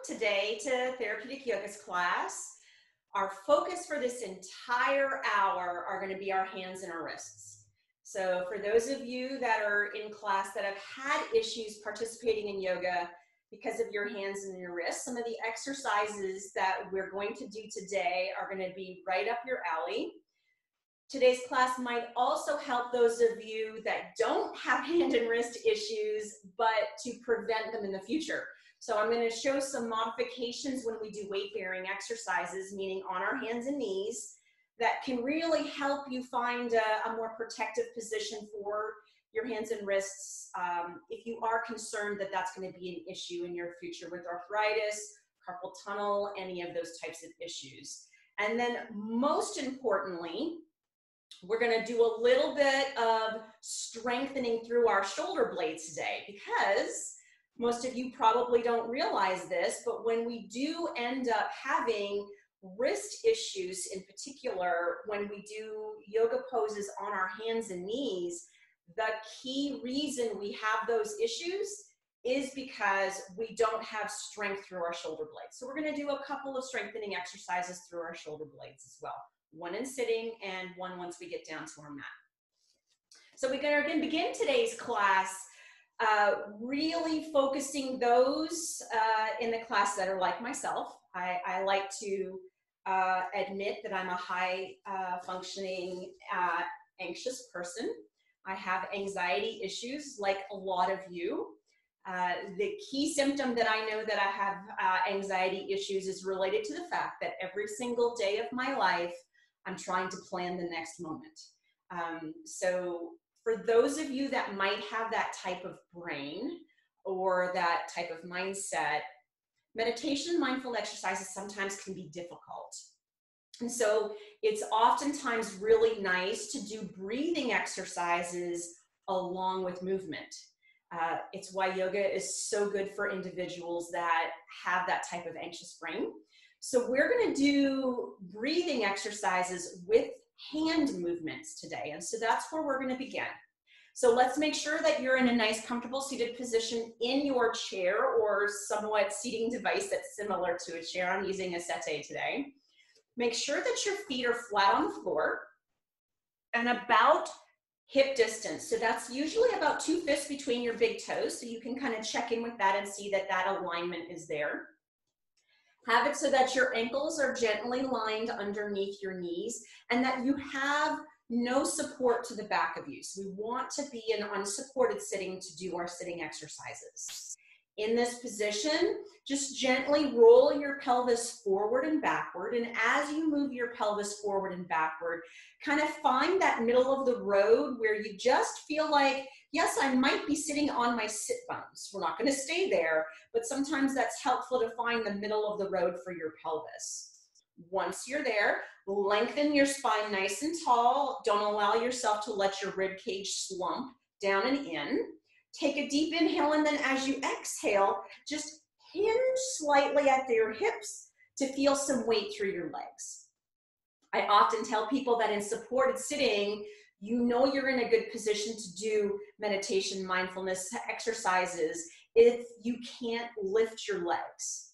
today to Therapeutic Yoga's class. Our focus for this entire hour are going to be our hands and our wrists. So for those of you that are in class that have had issues participating in yoga because of your hands and your wrists, some of the exercises that we're going to do today are going to be right up your alley. Today's class might also help those of you that don't have hand and wrist issues, but to prevent them in the future. So I'm going to show some modifications when we do weight-bearing exercises, meaning on our hands and knees, that can really help you find a more protective position for your hands and wrists if you are concerned that that's going to be an issue in your future with arthritis, carpal tunnel, any of those types of issues. And then most importantly, we're going to do a little bit of strengthening through our shoulder blades today, because most of you probably don't realize this, but when we do end up having wrist issues in particular, when we do yoga poses on our hands and knees, the key reason we have those issues is because we don't have strength through our shoulder blades. So we're going to do a couple of strengthening exercises through our shoulder blades as well. One in sitting and one once we get down to our mat. So we're going to begin today's class really focusing those in the class that are like myself. I like to admit that I'm a high functioning anxious person. I have anxiety issues like a lot of you. The key symptom that I know that I have anxiety issues is related to the fact that every single day of my life, I'm trying to plan the next moment. So for those of you that might have that type of brain or that type of mindset, meditation and mindful exercises sometimes can be difficult. And so it's oftentimes really nice to do breathing exercises along with movement. It's why yoga is so good for individuals that have that type of anxious brain. So we're going to do breathing exercises with hand movements today. And so that's where we're going to begin. So let's make sure that you're in a nice, comfortable seated position in your chair or somewhat seating device that's similar to a chair. I'm using a settee today. Make sure that your feet are flat on the floor and about hip distance. So that's usually about 2 fists between your big toes. So you can kind of check in with that and see that that alignment is there. Have it so that your ankles are gently lined underneath your knees and that you have no support to the back of you. So we want to be in unsupported sitting to do our sitting exercises. In this position, just gently roll your pelvis forward and backward. And as you move your pelvis forward and backward, kind of find that middle of the road where you just feel like, yes, I might be sitting on my sit bones. We're not going to stay there, but sometimes that's helpful to find the middle of the road for your pelvis. Once you're there, lengthen your spine nice and tall. Don't allow yourself to let your rib cage slump down and in. Take a deep inhale, and then as you exhale, just hinge slightly at your hips to feel some weight through your legs. I often tell people that in supported sitting, you know you're in a good position to do meditation, mindfulness exercises if you can't lift your legs.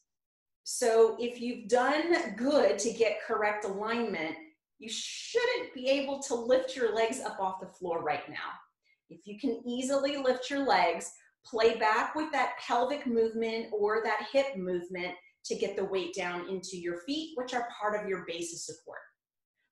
So if you've done good to get correct alignment, you shouldn't be able to lift your legs up off the floor right now. If you can easily lift your legs, play back with that pelvic movement or that hip movement to get the weight down into your feet, which are part of your base of support.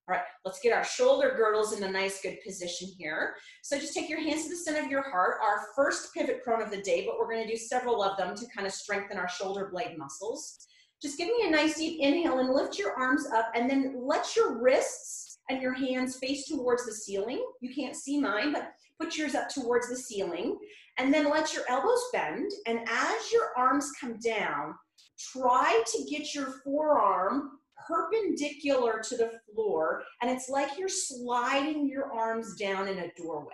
All right, let's get our shoulder girdles in a nice, good position here. So just take your hands to the center of your heart, our first pivot prone of the day, but we're going to do several of them to kind of strengthen our shoulder blade muscles. Just give me a nice deep inhale and lift your arms up, and then let your wrists and your hands face towards the ceiling. You can't see mine, but put yours up towards the ceiling, and then let your elbows bend. And as your arms come down, try to get your forearm perpendicular to the floor, and it's like you're sliding your arms down in a doorway.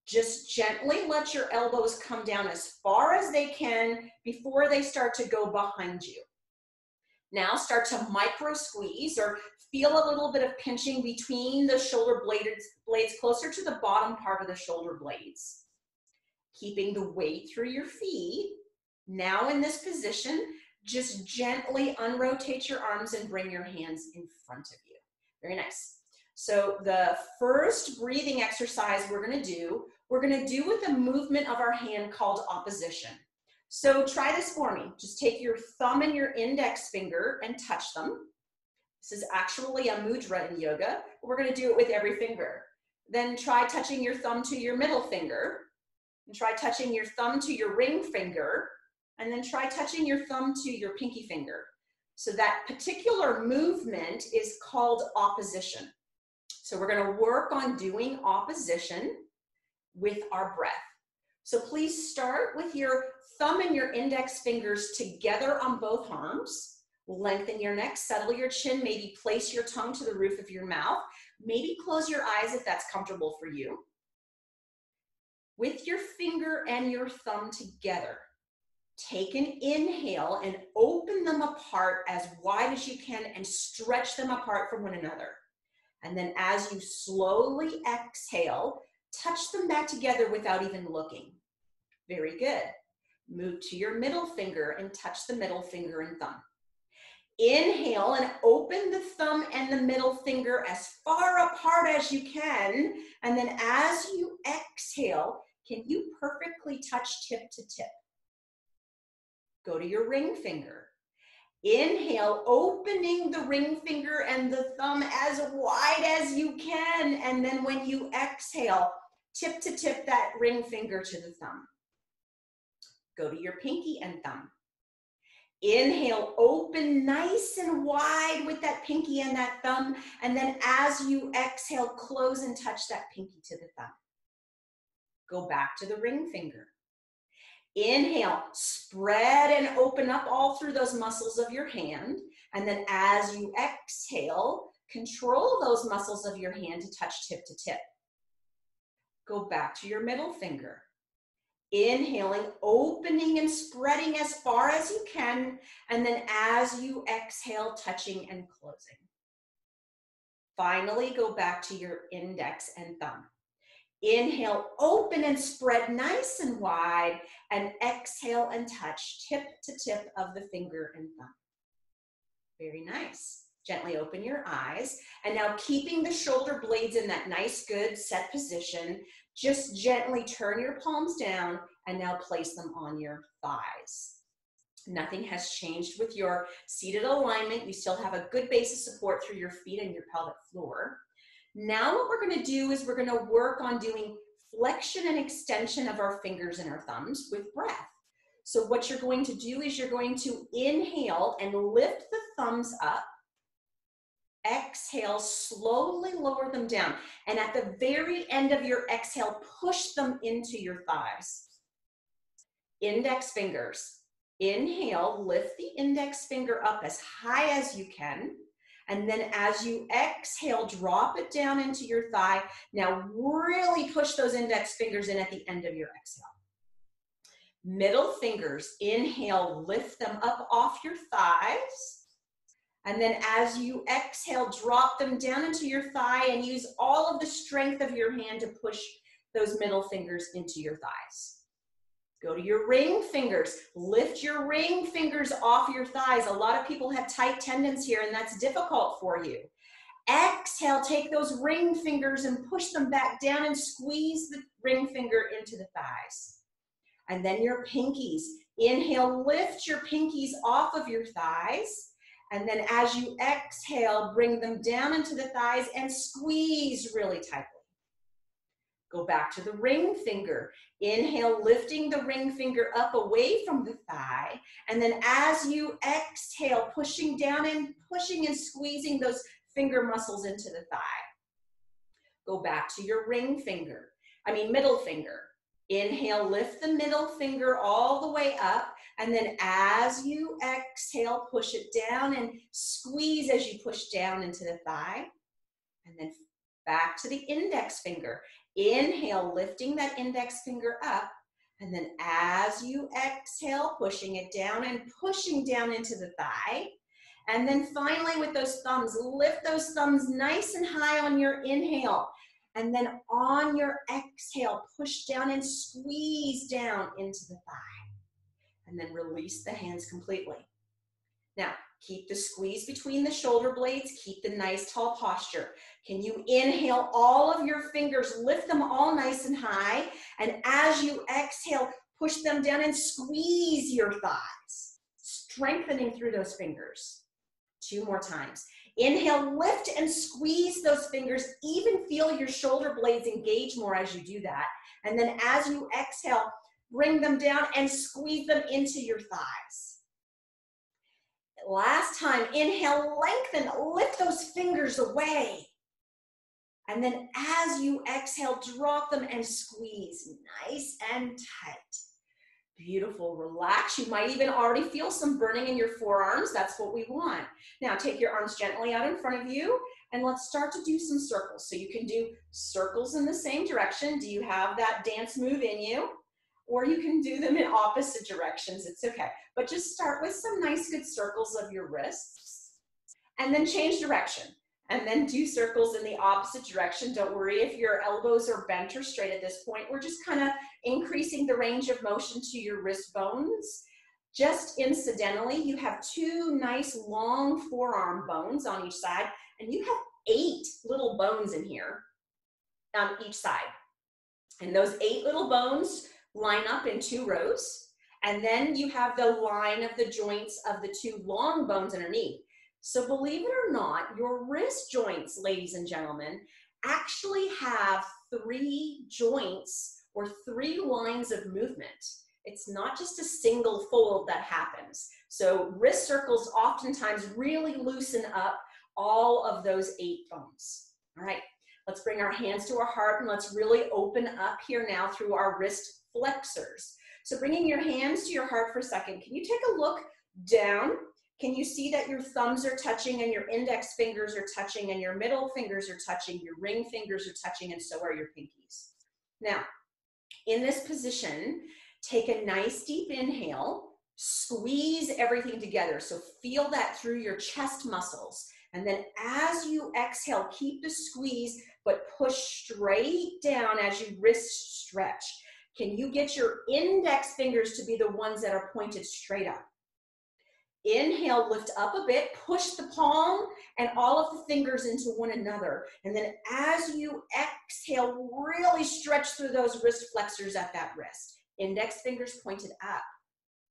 Just gently let your elbows come down as far as they can before they start to go behind you. Now start to micro squeeze or feel a little bit of pinching between the shoulder blades closer to the bottom part of the shoulder blades. Keeping the weight through your feet. Now in this position, Just gently unrotate your arms and bring your hands in front of you. Very nice. So the first breathing exercise we're going to do with a movement of our hand called opposition. So try this for me. Just take your thumb and your index finger and touch them. This is actually a mudra in yoga. We're going to do it with every finger. Then try touching your thumb to your middle finger, and try touching your thumb to your ring finger, and then try touching your thumb to your pinky finger. So that particular movement is called opposition. So we're going to work on doing opposition with our breath. So please start with your thumb and your index fingers together on both arms. Lengthen your neck, settle your chin, maybe place your tongue to the roof of your mouth. Maybe close your eyes if that's comfortable for you. With your finger and your thumb together, take an inhale and open them apart as wide as you can and stretch them apart from one another. And then as you slowly exhale, touch them back together without even looking. Very good. Move to your middle finger and touch the middle finger and thumb. Inhale and open the thumb and the middle finger as far apart as you can. And then as you exhale, can you perfectly touch tip to tip? Go to your ring finger. Inhale, opening the ring finger and the thumb as wide as you can. And then when you exhale, tip to tip that ring finger to the thumb. Go to your pinky and thumb. Inhale, open nice and wide with that pinky and that thumb. And then as you exhale, close and touch that pinky to the thumb. Go back to the ring finger. Inhale, spread and open up all through those muscles of your hand. And then as you exhale, control those muscles of your hand to touch tip to tip. Go back to your middle finger. Inhaling, opening and spreading as far as you can. And then as you exhale, touching and closing. Finally, go back to your index and thumb. Inhale, open and spread nice and wide, and exhale and touch tip to tip of the finger and thumb. Very nice. Gently open your eyes. And now keeping the shoulder blades in that nice, good set position, just gently turn your palms down and now place them on your thighs. Nothing has changed with your seated alignment. You still have a good base of support through your feet and your pelvic floor. Now what we're going to do is we're going to work on doing flexion and extension of our fingers and our thumbs with breath. So what you're going to do is you're going to inhale and lift the thumbs up. Exhale, slowly lower them down. And at the very end of your exhale, push them into your thighs. Index fingers. Inhale, lift the index finger up as high as you can. And then as you exhale, drop it down into your thigh. Now really push those index fingers in at the end of your exhale. Middle fingers, inhale, lift them up off your thighs. And then as you exhale, drop them down into your thigh and use all of the strength of your hand to push those middle fingers into your thighs. Go to your ring fingers. Lift your ring fingers off your thighs. A lot of people have tight tendons here, and that's difficult for you. Exhale, take those ring fingers and push them back down and squeeze the ring finger into the thighs. And then your pinkies. Inhale, lift your pinkies off of your thighs. And then as you exhale, bring them down into the thighs and squeeze really tightly. Go back to the ring finger. Inhale, lifting the ring finger up away from the thigh. And then as you exhale, pushing down and pushing and squeezing those finger muscles into the thigh. Go back to your middle finger. Inhale, lift the middle finger all the way up. And then as you exhale, push it down and squeeze as you push down into the thigh. And then back to the index finger. Inhale, lifting that index finger up. And then as you exhale, pushing it down and pushing down into the thigh. And then finally with those thumbs, lift those thumbs nice and high on your inhale. And then on your exhale, push down and squeeze down into the thigh. And then release the hands completely. Now, keep the squeeze between the shoulder blades, keep the nice tall posture. Can you inhale all of your fingers, lift them all nice and high, and as you exhale, push them down and squeeze your thighs, strengthening through those fingers. 2 more times. Inhale, lift and squeeze those fingers, even feel your shoulder blades engage more as you do that. And then as you exhale, bring them down and squeeze them into your thighs. Last time, inhale, lengthen, lift those fingers away. And then as you exhale, drop them and squeeze nice and tight. Beautiful, relax. You might even already feel some burning in your forearms. That's what we want. Now take your arms gently out in front of you and let's start to do some circles. So you can do circles in the same direction. Do you have that dance move in you? Or you can do them in opposite directions. It's okay. But just start with some nice good circles of your wrists and then change direction. And then do circles in the opposite direction. Don't worry if your elbows are bent or straight at this point. We're just kind of increasing the range of motion to your wrist bones. Just incidentally, you have 2 nice long forearm bones on each side, and you have 8 little bones in here on each side. And those 8 little bones line up in 2 rows, and then you have the line of the joints of the 2 long bones underneath. So believe it or not, your wrist joints, ladies and gentlemen, actually have 3 joints or 3 lines of movement. It's not just a single fold that happens. So wrist circles oftentimes really loosen up all of those 8 bones. All right, let's bring our hands to our heart and let's really open up here now through our wrist flexors. So bringing your hands to your heart for a second, can you take a look down? Can you see that your thumbs are touching and your index fingers are touching and your middle fingers are touching, your ring fingers are touching, and so are your pinkies? Now, in this position, take a nice deep inhale, squeeze everything together. So feel that through your chest muscles. And then as you exhale, keep the squeeze, but push straight down as you wrist stretch. Can you get your index fingers to be the ones that are pointed straight up? Inhale, lift up a bit, push the palm and all of the fingers into one another. And then as you exhale, really stretch through those wrist flexors at that wrist. Index fingers pointed up.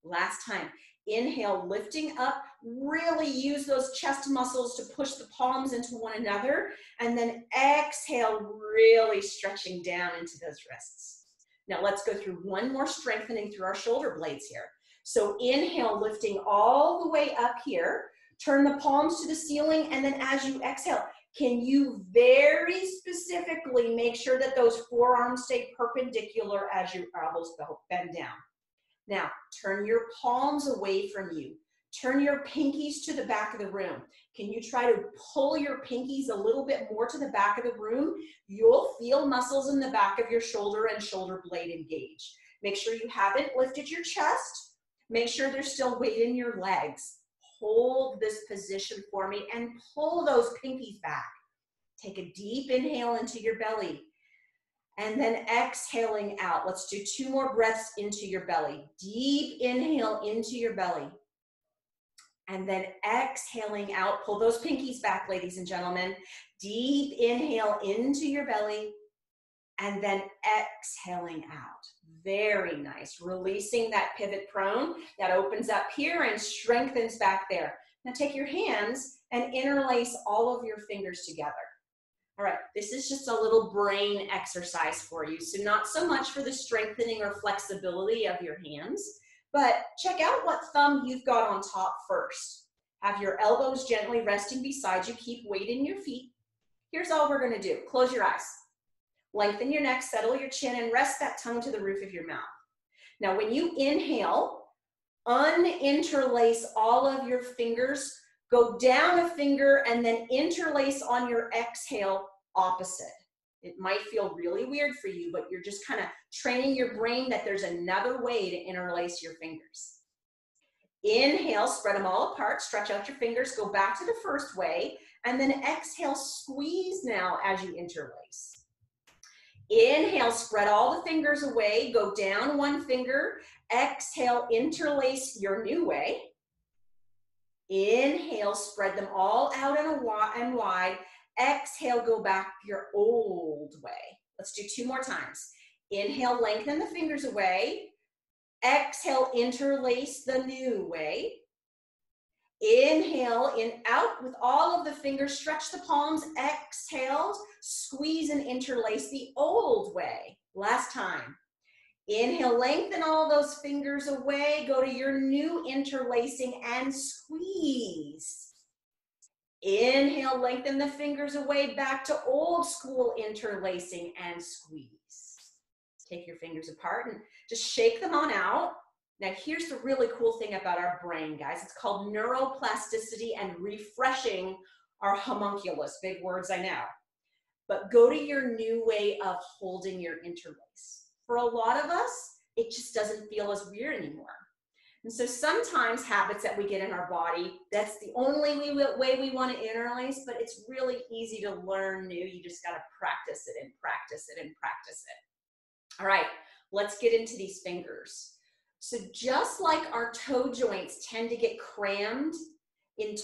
Last time, inhale, lifting up, really use those chest muscles to push the palms into one another. And then exhale, really stretching down into those wrists. Now let's go through one more strengthening through our shoulder blades here. So inhale, lifting all the way up here, turn the palms to the ceiling, and then as you exhale, can you very specifically make sure that those forearms stay perpendicular as your elbows bend down? Now, turn your palms away from you. Turn your pinkies to the back of the room. Can you try to pull your pinkies a little bit more to the back of the room? You'll feel muscles in the back of your shoulder and shoulder blade engage. Make sure you haven't lifted your chest. Make sure there's still weight in your legs. Hold this position for me and pull those pinkies back. Take a deep inhale into your belly and then exhaling out. Let's do 2 more breaths into your belly. Deep inhale into your belly and then exhaling out. Pull those pinkies back, ladies and gentlemen. Deep inhale into your belly and then exhaling out. Very nice. Releasing that pivot prone that opens up here and strengthens back there. Now take your hands and interlace all of your fingers together. All right, this is just a little brain exercise for you. So not so much for the strengthening or flexibility of your hands, but check out what thumb you've got on top first. Have your elbows gently resting beside you. Keep weight in your feet. Here's all we're gonna do. Close your eyes. Lengthen your neck, settle your chin, and rest that tongue to the roof of your mouth. Now, when you inhale, uninterlace all of your fingers, go down a finger, and then interlace on your exhale opposite. It might feel really weird for you, but you're just kind of training your brain that there's another way to interlace your fingers. Inhale, spread them all apart, stretch out your fingers, go back to the first way, and then exhale, squeeze now as you interlace. Inhale, spread all the fingers away, go down 1 finger, exhale, interlace your new way. Inhale, spread them all out and wide. Exhale, go back your old way. Let's do 2 more times. Inhale, lengthen the fingers away. Exhale, interlace the new way. Inhale, in out with all of the fingers, stretch the palms. Exhale, squeeze and interlace the old way. Last time. Inhale, lengthen all those fingers away. Go to your new interlacing and squeeze. Inhale, lengthen the fingers away, back to old school interlacing and squeeze. Take your fingers apart and just shake them on out. Now, here's the really cool thing about our brain, guys. It's called neuroplasticity and refreshing our homunculus. Big words, I know. But go to your new way of holding your interlace. For a lot of us, it just doesn't feel as weird anymore. And so sometimes habits that we get in our body, that's the only way we want to interlace, but it's really easy to learn new. You just got to practice it and practice it and practice it. All right, let's get into these fingers. So just like our toe joints tend to get crammed in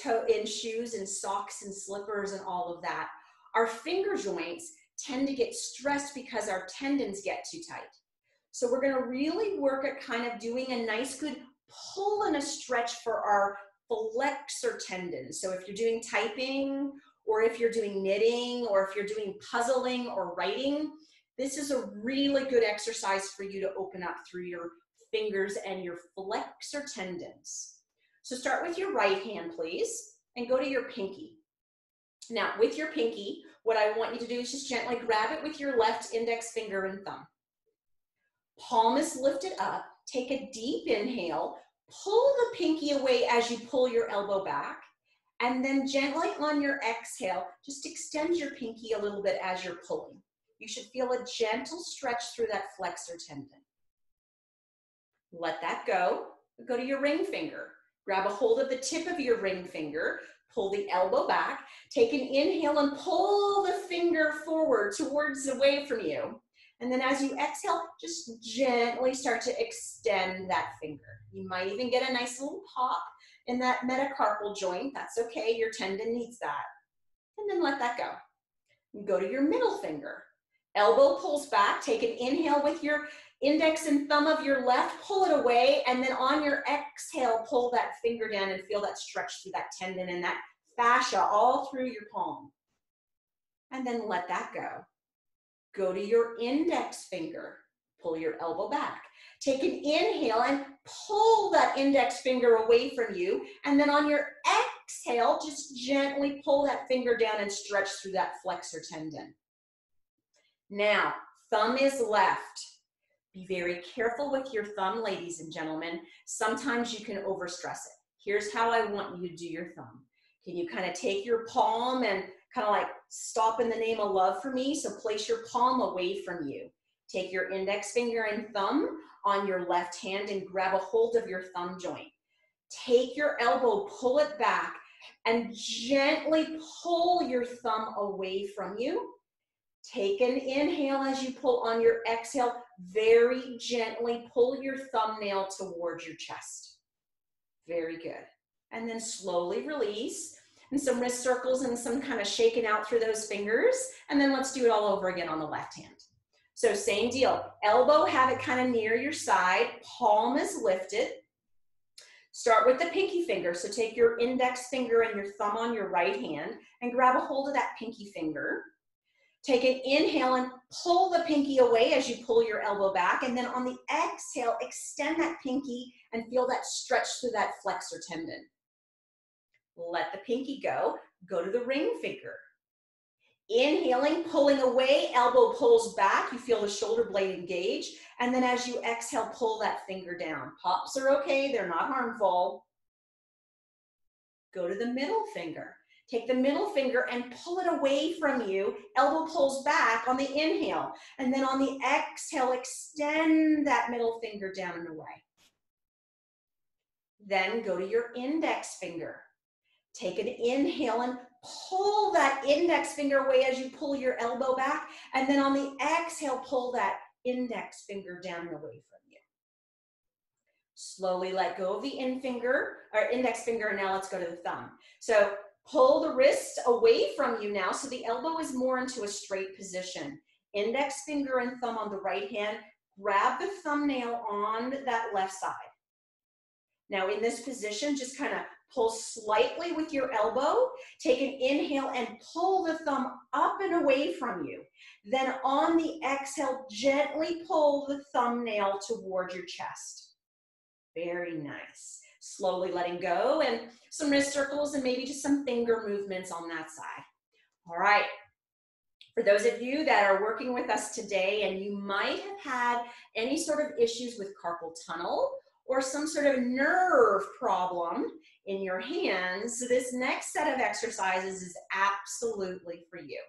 shoes and socks and slippers and all of that, our finger joints tend to get stressed because our tendons get too tight. So we're going to really work at kind of doing a nice good pull and a stretch for our flexor tendons. So if you're doing typing, or if you're doing knitting, or if you're doing puzzling or writing, this is a really good exercise for you to open up through your fingers and your flexor tendons. So start with your right hand, please, and go to your pinky. Now, with your pinky, what I want you to do is just gently grab it with your left index finger and thumb. Palm is lifted up. Take a deep inhale. Pull the pinky away as you pull your elbow back. And then gently on your exhale, just extend your pinky a little bit as you're pulling. You should feel a gentle stretch through that flexor tendon. Let that go. Go to your ring finger. Grab a hold of the tip of your ring finger. Pull the elbow back. Take an inhale and pull the finger forward towards away from you. And then as you exhale, just gently start to extend that finger. You might even get a nice little pop in that metacarpal joint. That's okay. Your tendon needs that. And then let that go. You go to your middle finger. Elbow pulls back. Take an inhale with your index and thumb of your left, pull it away, and then on your exhale, pull that finger down and feel that stretch through that tendon and that fascia all through your palm. And then let that go. Go to your index finger, pull your elbow back. Take an inhale and pull that index finger away from you, and then on your exhale, just gently pull that finger down and stretch through that flexor tendon. Now, thumb is left. Be very careful with your thumb, ladies and gentlemen. Sometimes you can overstress it. Here's how I want you to do your thumb. Can you kind of take your palm and kind of like stop in the name of love for me? So place your palm away from you. Take your index finger and thumb on your left hand and grab a hold of your thumb joint. Take your elbow, pull it back, and gently pull your thumb away from you. Take an inhale as you pull. On your exhale, very gently pull your thumbnail towards your chest. Very good. And then slowly release. And some wrist circles and some kind of shaking out through those fingers. And then let's do it all over again on the left hand. So same deal. Elbow, have it kind of near your side. Palm is lifted. Start with the pinky finger. So take your index finger and your thumb on your right hand and grab a hold of that pinky finger. Take an inhale and pull the pinky away as you pull your elbow back. And then on the exhale, extend that pinky and feel that stretch through that flexor tendon. Let the pinky go. Go to the ring finger. Inhaling, pulling away, elbow pulls back. You feel the shoulder blade engage. And then as you exhale, pull that finger down. Pops are okay. They're not harmful. Go to the middle finger. Take the middle finger and pull it away from you. Elbow pulls back on the inhale. And then on the exhale, extend that middle finger down and away. Then go to your index finger. Take an inhale and pull that index finger away as you pull your elbow back. And then on the exhale, pull that index finger down and away from you. Slowly let go of the index finger, and now let's go to the thumb. So pull the wrist away from you now, so the elbow is more into a straight position. Index finger and thumb on the right hand, grab the thumbnail on that left side. Now in this position, just kind of pull slightly with your elbow, take an inhale and pull the thumb up and away from you. Then on the exhale, gently pull the thumbnail toward your chest. Very nice. Slowly letting go, and some wrist circles and maybe just some finger movements on that side. All right. For those of you that are working with us today and you might have had any sort of issues with carpal tunnel or some sort of nerve problem in your hands, this next set of exercises is absolutely for you.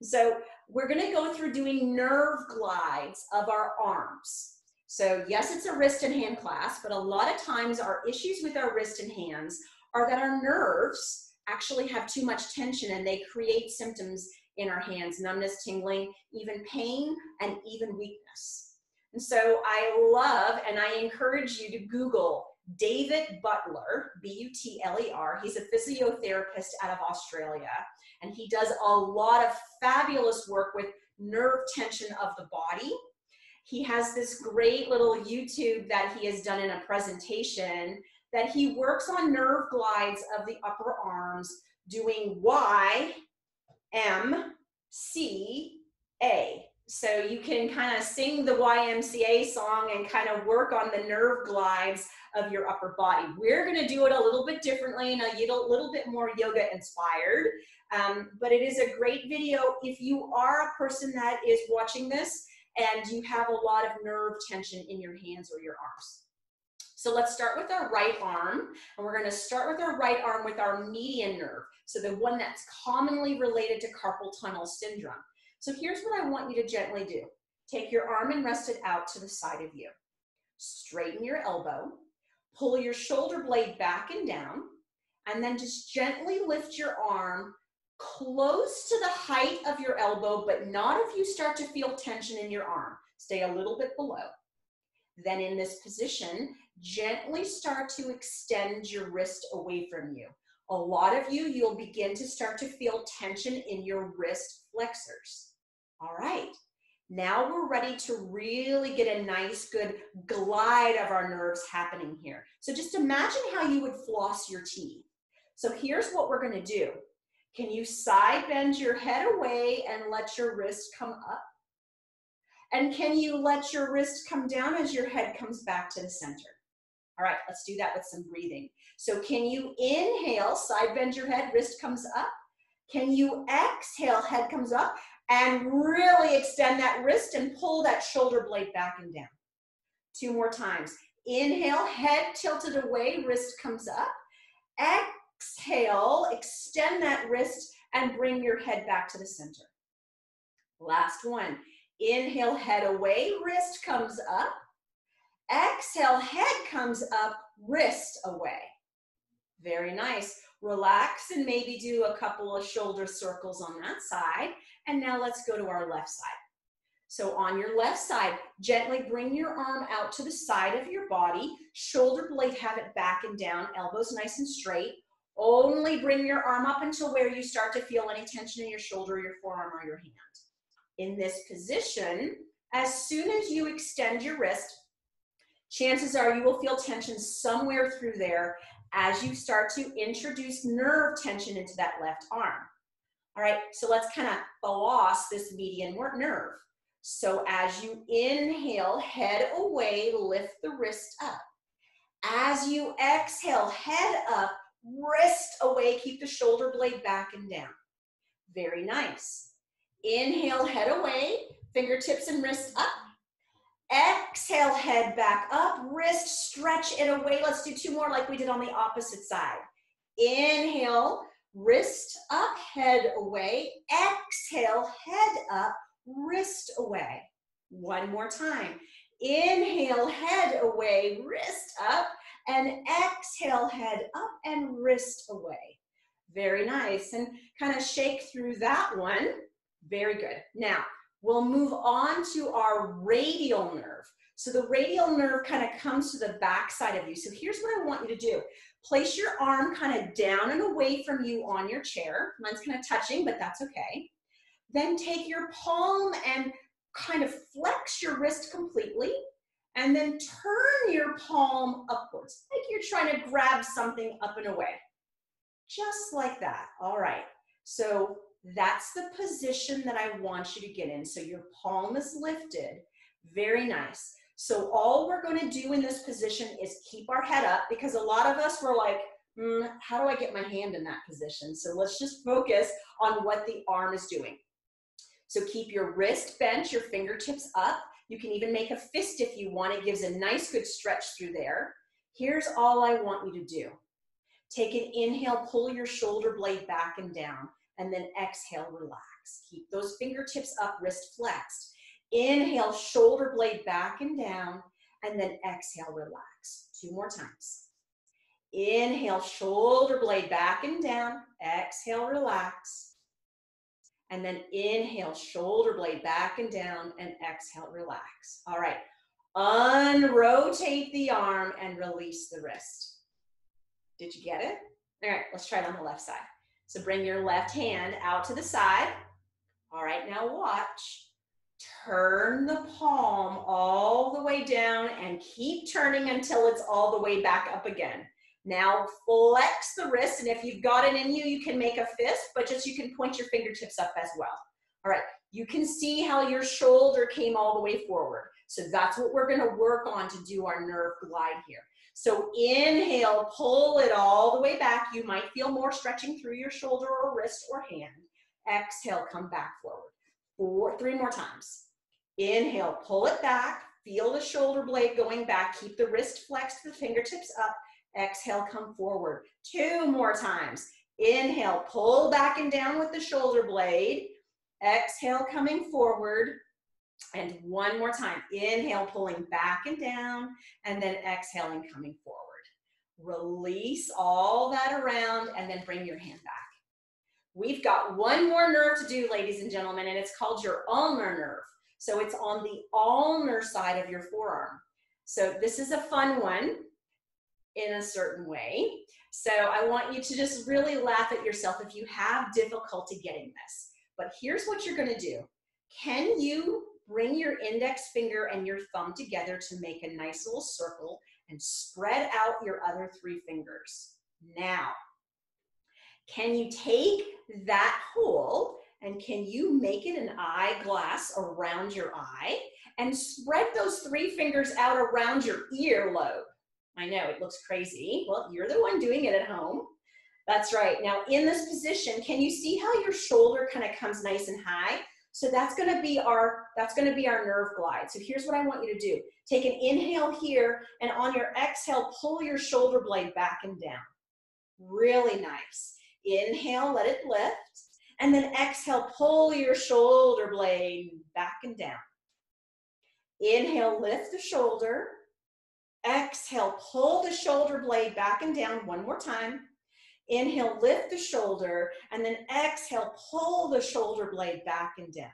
So we're going to go through doing nerve glides of our arms. So yes, it's a wrist and hand class, but a lot of times our issues with our wrist and hands are that our nerves actually have too much tension and they create symptoms in our hands: numbness, tingling, even pain, and even weakness. And so I love, and I encourage you to Google David Butler, B-U-T-L-E-R. He's a physiotherapist out of Australia, and he does a lot of fabulous work with nerve tension of the body. He has this great little YouTube that he has done in a presentation that he works on nerve glides of the upper arms, doing Y, M, C, A. So you can kind of sing the YMCA song and kind of work on the nerve glides of your upper body. We're going to do it a little bit differently and a little bit more yoga inspired, but it is a great video if you are a person that is watching this and you have a lot of nerve tension in your hands or your arms. So let's start with our right arm, and we're going to start with our right arm with our median nerve, so the one that's commonly related to carpal tunnel syndrome. So here's what I want you to gently do. Take your arm and rest it out to the side of you. Straighten your elbow, pull your shoulder blade back and down, and then just gently lift your arm close to the height of your elbow, but not if you start to feel tension in your arm. Stay a little bit below. Then in this position, gently start to extend your wrist away from you. A lot of you, you'll begin to start to feel tension in your wrist flexors. All right, now we're ready to really get a nice, good glide of our nerves happening here. So just imagine how you would floss your teeth. So here's what we're going to do. Can you side bend your head away and let your wrist come up? And can you let your wrist come down as your head comes back to the center? All right, let's do that with some breathing. So can you inhale, side bend your head, wrist comes up? Can you exhale, head comes up, and really extend that wrist and pull that shoulder blade back and down? 2 more times. Inhale, head tilted away, wrist comes up. Exhale, extend that wrist and bring your head back to the center. Last one. Inhale, head away, wrist comes up. Exhale, head comes up, wrist away. Very nice. Relax and maybe do a couple of shoulder circles on that side. And now let's go to our left side. So on your left side, gently bring your arm out to the side of your body. Shoulder blade, have it back and down, elbows nice and straight. Only bring your arm up until where you start to feel any tension in your shoulder, your forearm, or your hand. In this position, as soon as you extend your wrist, chances are you will feel tension somewhere through there as you start to introduce nerve tension into that left arm. All right, so let's kind of floss this median nerve. So as you inhale, head away, lift the wrist up. As you exhale, head up, wrist away, keep the shoulder blade back and down. Very nice. Inhale, head away, fingertips and wrist up. Exhale, head back up, wrist, stretch it away. Let's do 2 more like we did on the opposite side. Inhale, wrist up, head away. Exhale, head up, wrist away. 1 more time. Inhale, head away, wrist up, and exhale, head up and wrist away. Very nice. And kind of shake through that one. Very good. Now, we'll move on to our radial nerve. So the radial nerve kind of comes to the back side of you. So here's what I want you to do. Place your arm kind of down and away from you on your chair. Mine's kind of touching, but that's okay. Then take your palm and kind of flex your wrist completely, and then turn your palm upwards, like you're trying to grab something up and away. Just like that. All right. So that's the position that I want you to get in. So your palm is lifted. Very nice. So all we're going to do in this position is keep our head up, because a lot of us were like, how do I get my hand in that position? So let's just focus on what the arm is doing. So keep your wrist bent, your fingertips up. You can even make a fist if you want. It gives a nice good stretch through there. Here's all I want you to do. Take an inhale, pull your shoulder blade back and down, and then exhale, relax. Keep those fingertips up, wrist flexed. Inhale, shoulder blade back and down, and then exhale, relax. 2 more times. Inhale, shoulder blade back and down, exhale, relax. And then inhale, shoulder blade back and down, and exhale, relax. All right, unrotate the arm and release the wrist. Did you get it? All right, let's try it on the left side. So bring your left hand out to the side. All right, now watch. Turn the palm all the way down and keep turning until it's all the way back up again. Now flex the wrist, and if you've got it in you, you can make a fist, but just you can point your fingertips up as well. All right, you can see how your shoulder came all the way forward. So that's what we're gonna work on to do our nerve glide here. So inhale, pull it all the way back. You might feel more stretching through your shoulder or wrist or hand. Exhale, come back forward. 3 more times. Inhale, pull it back. Feel the shoulder blade going back. Keep the wrist flexed, the fingertips up. Exhale, come forward. 2 more times. Inhale, pull back and down with the shoulder blade. Exhale, coming forward. And 1 more time. Inhale, pulling back and down, and then exhaling, coming forward. Release all that around, and then bring your hand back. We've got 1 more nerve to do, ladies and gentlemen, and it's called your ulnar nerve. So it's on the ulnar side of your forearm. So this is a fun one in a certain way. So I want you to just really laugh at yourself if you have difficulty getting this. But here's what you're going to do. Can you bring your index finger and your thumb together to make a nice little circle and spread out your other 3 fingers? Now, can you take that hole and can you make it an eyeglass around your eye and spread those 3 fingers out around your earlobe? I know, it looks crazy. Well, you're the one doing it at home. That's right. Now, in this position, can you see how your shoulder kind of comes nice and high? So that's going to be our nerve glide. So here's what I want you to do. Take an inhale here, and on your exhale, pull your shoulder blade back and down. Really nice. Inhale, let it lift, and then exhale, pull your shoulder blade back and down. Inhale, lift the shoulder. Exhale, pull the shoulder blade back and down 1 more time. Inhale, lift the shoulder, and then exhale, pull the shoulder blade back and down.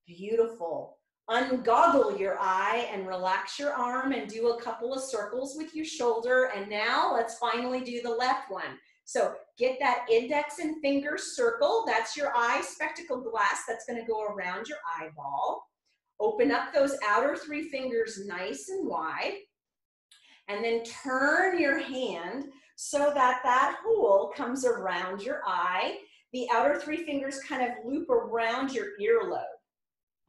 Beautiful. Ungoggle your eye and relax your arm and do a couple of circles with your shoulder. And now let's finally do the left one. So get that index and finger circle. That's your eye spectacle glass that's going to go around your eyeball. Open up those outer 3 fingers nice and wide. And then turn your hand so that that hole comes around your eye. The outer 3 fingers kind of loop around your earlobe.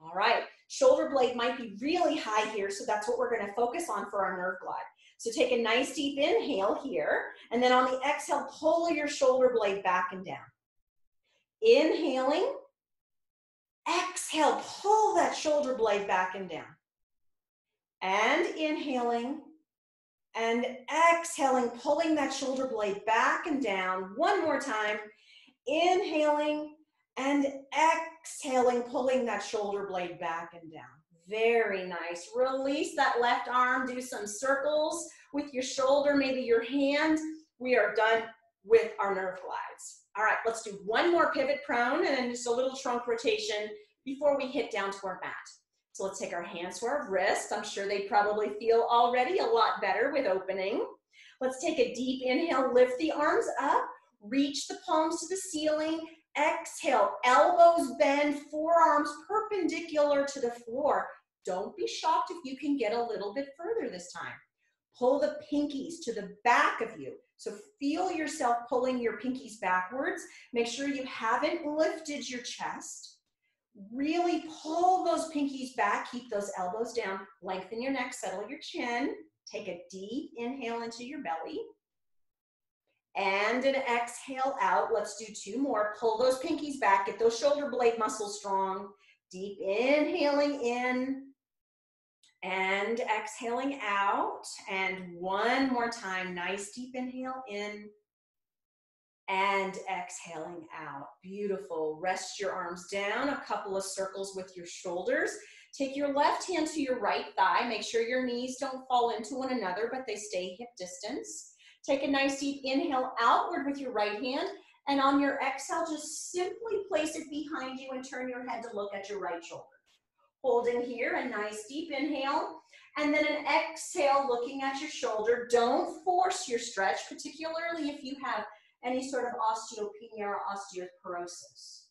All right, shoulder blade might be really high here, so that's what we're going to focus on for our nerve glide. So take a nice deep inhale here, and then on the exhale, pull your shoulder blade back and down. Inhaling, exhale, pull that shoulder blade back and down. And inhaling, and exhaling, pulling that shoulder blade back and down. 1 more time. Inhaling and exhaling, pulling that shoulder blade back and down. Very nice. Release that left arm. Do some circles with your shoulder, maybe your hand. We are done with our nerve glides. All right, let's do 1 more pivot prone and then just a little trunk rotation before we hit down to our mat. So let's take our hands to our wrists. I'm sure they probably feel already a lot better with opening. Let's take a deep inhale, lift the arms up, reach the palms to the ceiling. Exhale, elbows bend, forearms perpendicular to the floor. Don't be shocked if you can get a little bit further this time. Pull the pinkies to the back of you. So feel yourself pulling your pinkies backwards. Make sure you haven't lifted your chest. Really pull those pinkies back. Keep those elbows down. Lengthen your neck, settle your chin. Take a deep inhale into your belly. And an exhale out. Let's do 2 more. Pull those pinkies back. Get those shoulder blade muscles strong. Deep inhaling in. And exhaling out. And one more time. Nice deep inhale in. And exhaling out. Beautiful. Rest your arms down. A couple of circles with your shoulders. Take your left hand to your right thigh. Make sure your knees don't fall into one another, but they stay hip distance. Take a nice deep inhale outward with your right hand. And on your exhale, just simply place it behind you and turn your head to look at your right shoulder. Holding here, a nice deep inhale. And then an exhale, looking at your shoulder. Don't force your stretch, particularly if you have any sort of osteopenia or osteoporosis.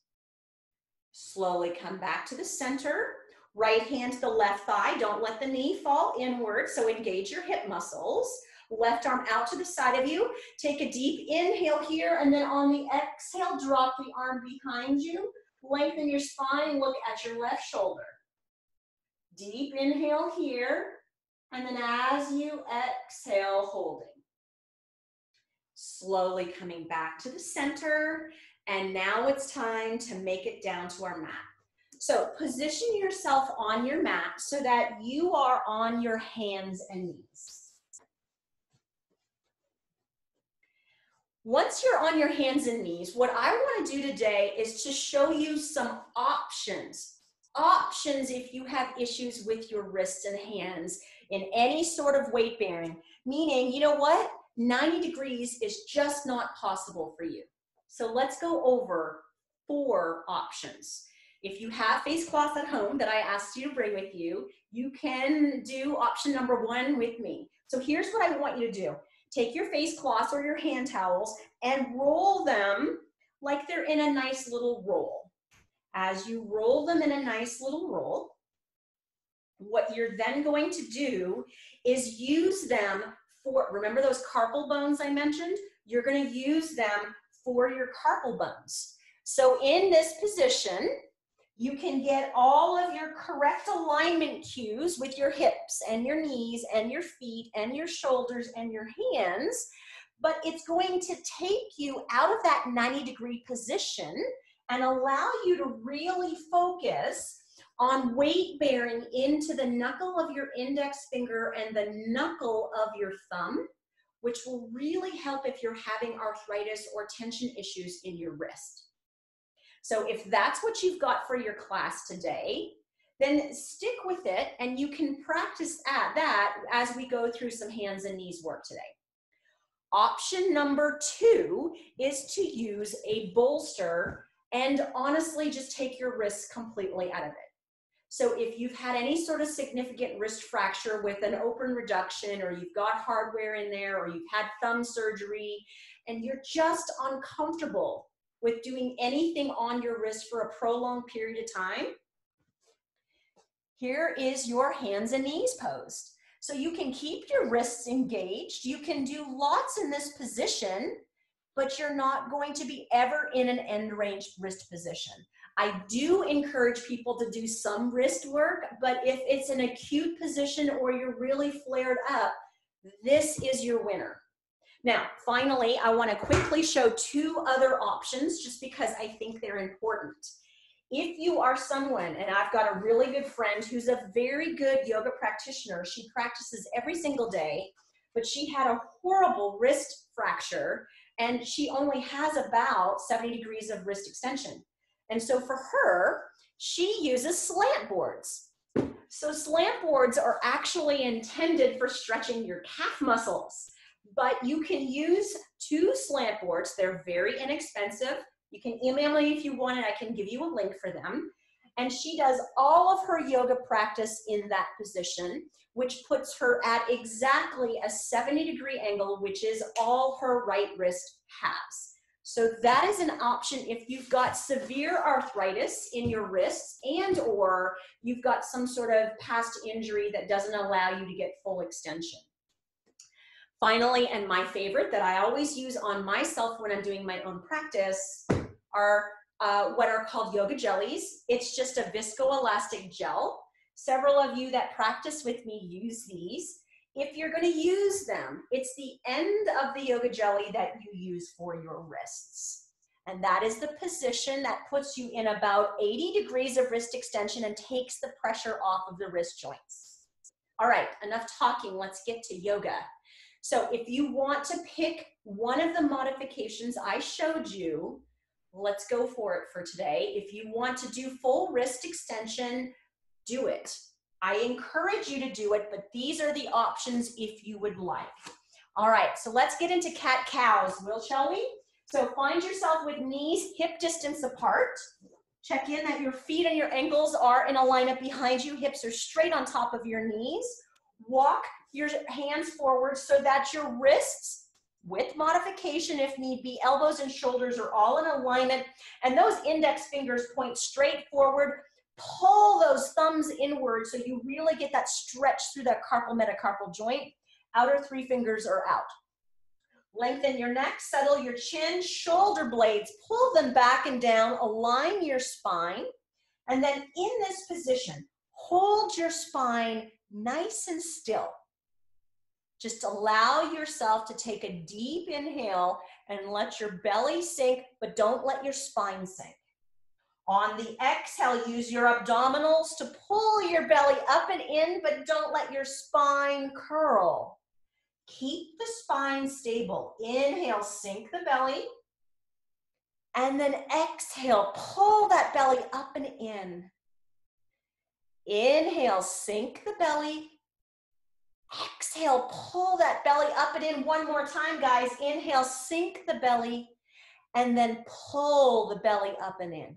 Slowly come back to the center. Right hand to the left thigh. Don't let the knee fall inward, so engage your hip muscles. Left arm out to the side of you. Take a deep inhale here, and then on the exhale, drop the arm behind you. Lengthen your spine, look at your left shoulder. Deep inhale here, and then as you exhale, holding. Slowly coming back to the center, and now it's time to make it down to our mat. So position yourself on your mat so that you are on your hands and knees. Once you're on your hands and knees, what I want to do today is to show you some options. Options if you have issues with your wrists and hands in any sort of weight bearing, meaning, you know what? 90 degrees is just not possible for you. So let's go over 4 options. If you have face cloth at home that I asked you to bring with you, you can do option number 1 with me. So here's what I want you to do. Take your face cloths or your hand towels and roll them like they're in a nice little roll. As you roll them in a nice little roll, what you're then going to do is use them for, remember those carpal bones I mentioned? You're going to use them for your carpal bones. So in this position, you can get all of your correct alignment cues with your hips and your knees and your feet and your shoulders and your hands, but it's going to take you out of that 90-degree position and allow you to really focus on weight bearing into the knuckle of your index finger and the knuckle of your thumb, which will really help if you're having arthritis or tension issues in your wrist. So if that's what you've got for your class today, then stick with it and you can practice at that as we go through some hands and knees work today. Option number 2 is to use a bolster and honestly just take your wrists completely out of it. So if you've had any sort of significant wrist fracture with an open reduction, or you've got hardware in there, or you've had thumb surgery, and you're just uncomfortable with doing anything on your wrist for a prolonged period of time, here is your hands and knees posed. So you can keep your wrists engaged. You can do lots in this position, but you're not going to be ever in an end range wrist position. I do encourage people to do some wrist work, but if it's an acute position or you're really flared up, this is your winner. Now, finally, I want to quickly show 2 other options just because I think they're important. If you are someone, and I've got a really good friend who's a very good yoga practitioner, she practices every single day, but she had a horrible wrist fracture and she only has about 70 degrees of wrist extension. And so for her, she uses slant boards. So slant boards are actually intended for stretching your calf muscles, but you can use 2 slant boards. They're very inexpensive. You can email me if you want it. I can give you a link for them. and she does all of her yoga practice in that position, which puts her at exactly a 70-degree angle, which is all her right wrist has. So that is an option if you've got severe arthritis in your wrists and or you've got some sort of past injury that doesn't allow you to get full extension. Finally, and my favorite that I always use on myself when I'm doing my own practice are what are called yoga jellies. It's just a viscoelastic gel. Several of you that practice with me use these. If you're going to use them, it's the end of the yoga jelly that you use for your wrists. And that is the position that puts you in about 80 degrees of wrist extension and takes the pressure off of the wrist joints. All right, enough talking. Let's get to yoga. So if you want to pick one of the modifications I showed you, let's go for it for today. If you want to do full wrist extension, do it. I encourage you to do it, but these are the options if you would like. All right, so let's get into cat-cows, shall we? So find yourself with knees hip distance apart. Check in that your feet and your ankles are in alignment behind you. Hips are straight on top of your knees. Walk your hands forward so that your wrists, with modification if need be, elbows and shoulders are all in alignment, and those index fingers point straight forward. Pull those thumbs inward so you really get that stretch through that carpal metacarpal joint. Outer three fingers are out. Lengthen your neck, settle your chin, shoulder blades, pull them back and down, align your spine, and then in this position, hold your spine nice and still. Just allow yourself to take a deep inhale and let your belly sink, but don't let your spine sink. On the exhale, use your abdominals to pull your belly up and in, but don't let your spine curl. Keep the spine stable. Inhale, sink the belly. And then exhale, pull that belly up and in. Inhale, sink the belly. Exhale, pull that belly up and in. One more time, guys. Inhale, sink the belly, and then pull the belly up and in.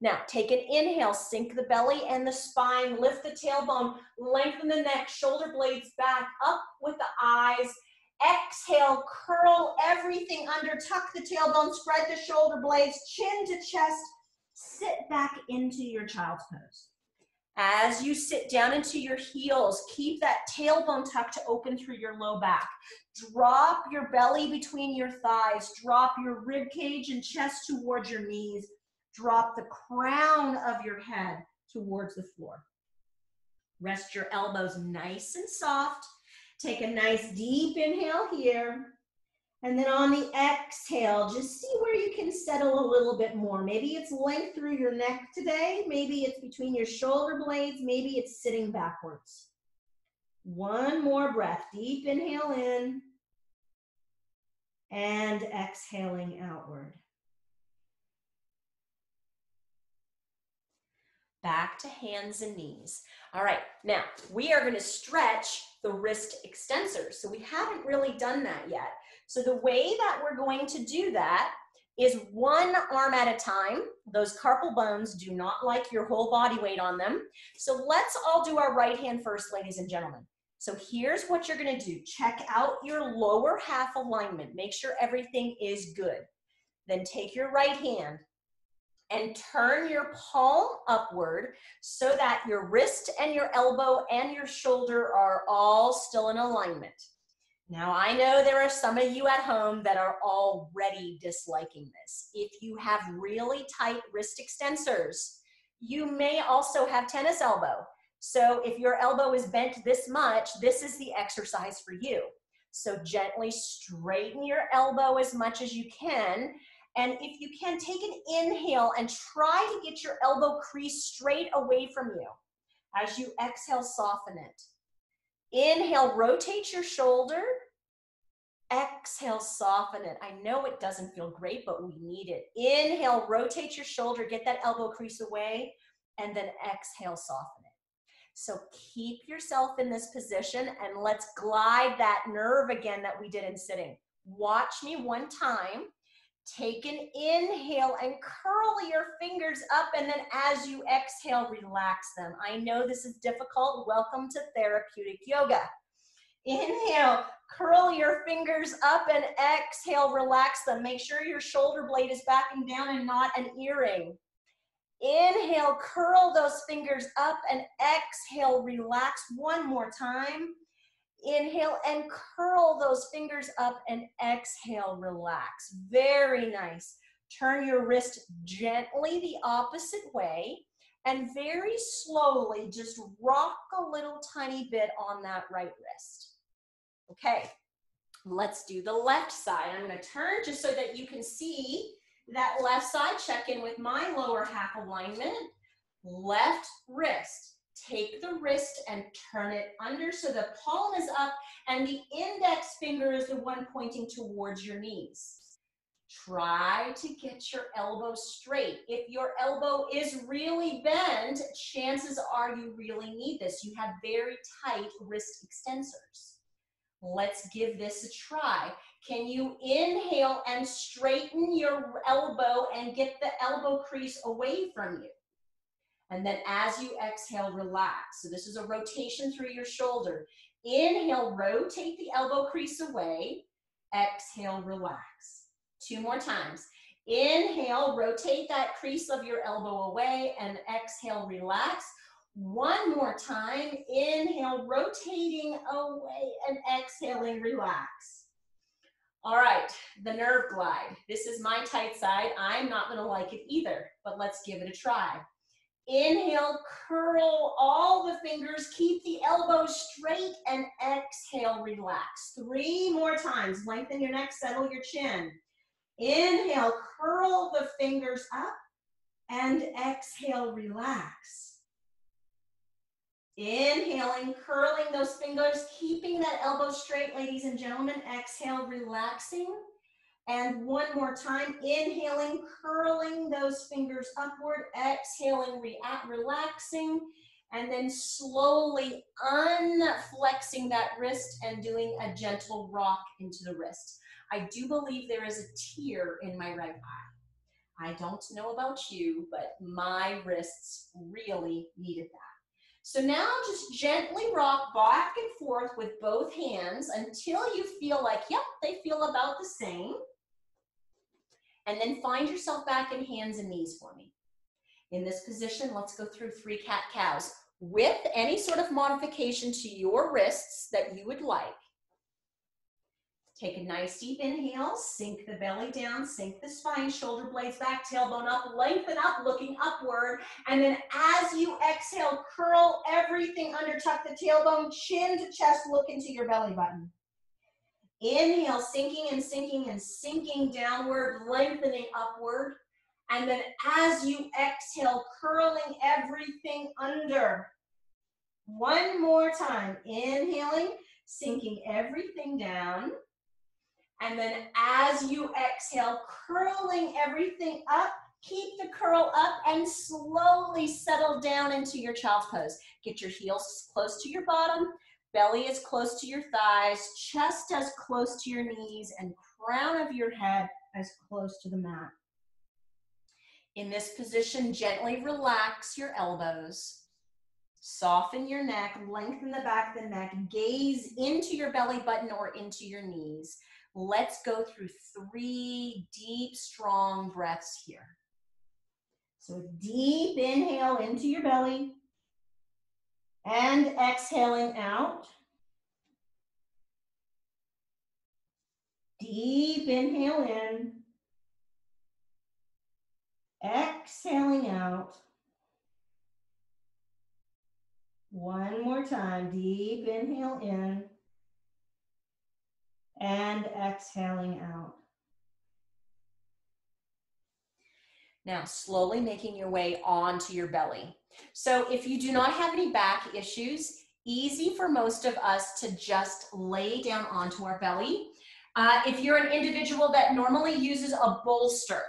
Now, take an inhale, sink the belly and the spine, lift the tailbone, lengthen the neck, shoulder blades back, up with the eyes. Exhale, curl everything under, tuck the tailbone, spread the shoulder blades, chin to chest, sit back into your child's pose. As you sit down into your heels, keep that tailbone tucked to open through your low back. Drop your belly between your thighs, drop your rib cage and chest towards your knees. Drop the crown of your head towards the floor. Rest your elbows nice and soft. Take a nice deep inhale here. And then on the exhale, just see where you can settle a little bit more. Maybe it's length through your neck today. Maybe it's between your shoulder blades. Maybe it's sitting backwards. One more breath. Deep inhale in. And exhaling outward. Back to hands and knees. All right, now we are going to stretch the wrist extensors. So we haven't really done that yet. So the way that we're going to do that is one arm at a time. Those carpal bones do not like your whole body weight on them. So let's all do our right hand first, ladies and gentlemen. So here's what you're going to do. Check out your lower half alignment. Make sure everything is good. Then take your right hand and turn your palm upward so that your wrist and your elbow and your shoulder are all still in alignment. Now, I know there are some of you at home that are already disliking this. If you have really tight wrist extensors, you may also have tennis elbow. So if your elbow is bent this much, this is the exercise for you. So gently straighten your elbow as much as you can. And if you can, take an inhale and try to get your elbow crease straight away from you. As you exhale, soften it. Inhale, rotate your shoulder. Exhale, soften it. I know it doesn't feel great, but we need it. Inhale, rotate your shoulder, get that elbow crease away, and then exhale, soften it. So keep yourself in this position and let's glide that nerve again that we did in sitting. Watch me one time. Take an inhale and curl your fingers up, and then as you exhale, relax them. I know this is difficult. Welcome to Therapeutic Yoga. Inhale, curl your fingers up, and exhale, relax them. Make sure your shoulder blade is backing down and not an earring. Inhale, curl those fingers up, and exhale, relax. One more time. Inhale and curl those fingers up, and exhale, relax. Very nice. Turn your wrist gently the opposite way, and very slowly just rock a little tiny bit on that right wrist. Okay, let's do the left side. I'm going to turn just so that you can see that left side. Check in with my lower half alignment. Left wrist. Take the wrist and turn it under so the palm is up and the index finger is the one pointing towards your knees. Try to get your elbow straight. If your elbow is really bent, chances are you really need this. You have very tight wrist extensors. Let's give this a try. Can you inhale and straighten your elbow and get the elbow crease away from you? And then as you exhale, relax. So this is a rotation through your shoulder. Inhale, rotate the elbow crease away. Exhale, relax. 2 more times. Inhale, rotate that crease of your elbow away, and exhale, relax. 1 more time. Inhale, rotating away, and exhaling, relax. All right, the nerve glide. This is my tight side. I'm not going to like it either, but let's give it a try. Inhale, curl all the fingers, keep the elbows straight, and exhale, relax. 3 more times. Lengthen your neck, settle your chin. Inhale, curl the fingers up, and exhale, relax. Inhaling, curling those fingers, keeping that elbow straight, ladies and gentlemen. Exhale, relaxing. And 1 more time, inhaling, curling those fingers upward, exhaling, relaxing, and then slowly unflexing that wrist and doing a gentle rock into the wrist. I do believe there is a tear in my right eye. I don't know about you, but my wrists really needed that. So now just gently rock back and forth with both hands until you feel like, yep, they feel about the same. And then find yourself back in hands and knees for me. In this position, let's go through 3 cat-cows with any sort of modification to your wrists that you would like. Take a nice deep inhale, sink the belly down, sink the spine, shoulder blades back, tailbone up, lengthen up, looking upward. And then as you exhale, curl everything under, tuck the tailbone, chin to chest, look into your belly button. Inhale, sinking and sinking and sinking downward, lengthening upward. And then as you exhale, curling everything under. 1 more time. Inhaling, sinking everything down. And then as you exhale, curling everything up. Keep the curl up and slowly settle down into your child's pose. Get your heels close to your bottom. Belly as close to your thighs, chest as close to your knees, and crown of your head as close to the mat. In this position, gently relax your elbows. Soften your neck, lengthen the back of the neck, gaze into your belly button or into your knees. Let's go through 3 deep, strong breaths here. So deep inhale into your belly. And exhaling out. Deep inhale in. Exhaling out. 1 more time. Deep inhale in. And exhaling out. Now, slowly making your way onto your belly. So if you do not have any back issues, easy for most of us to just lay down onto our belly. If you're an individual that normally uses a bolster,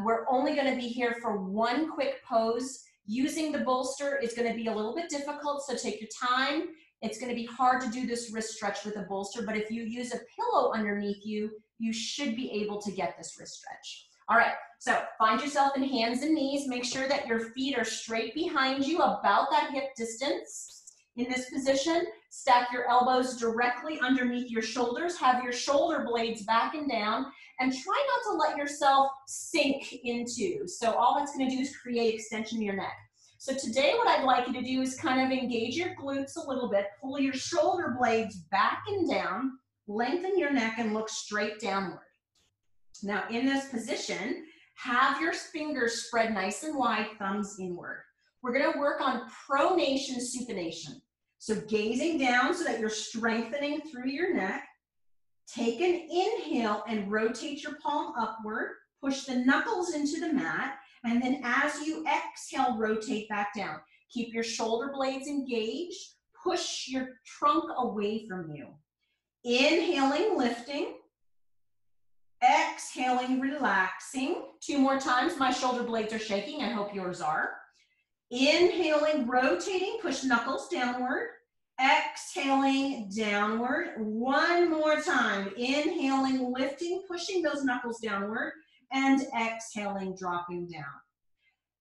we're only going to be here for 1 quick pose. Using the bolster is going to be a little bit difficult, so take your time. It's going to be hard to do this wrist stretch with a bolster, but if you use a pillow underneath you, you should be able to get this wrist stretch. All right, so find yourself in hands and knees. Make sure that your feet are straight behind you, about that hip distance. In this position, stack your elbows directly underneath your shoulders. Have your shoulder blades back and down, and try not to let yourself sink into. So all that's going to do is create extension in your neck. So today what I'd like you to do is kind of engage your glutes a little bit, pull your shoulder blades back and down, lengthen your neck, and look straight downward. Now in this position, have your fingers spread nice and wide, thumbs inward. We're going to work on Pronation Supination. So gazing down so that you're strengthening through your neck. Take an inhale and rotate your palm upward. Push the knuckles into the mat. And then as you exhale, rotate back down. Keep your shoulder blades engaged. Push your trunk away from you. Inhaling, lifting. Exhaling, relaxing. 2 more times. My shoulder blades are shaking. I hope yours are. Inhaling, rotating. Push knuckles downward. Exhaling, downward. 1 more time. Inhaling, lifting, pushing those knuckles downward. And exhaling, dropping down.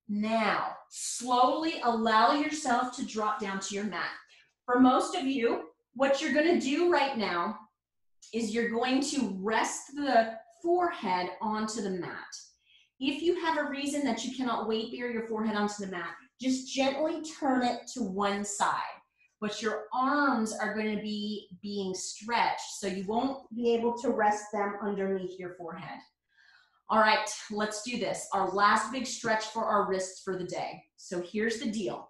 Now, slowly allow yourself to drop down to your mat. For most of you, what you're going to do right now is you're going to rest the forehead onto the mat. If you have a reason that you cannot weight bear your forehead onto the mat, just gently turn it to one side. But your arms are going to be being stretched, so you won't be able to rest them underneath your forehead. All right, let's do this. Our last big stretch for our wrists for the day. So here's the deal.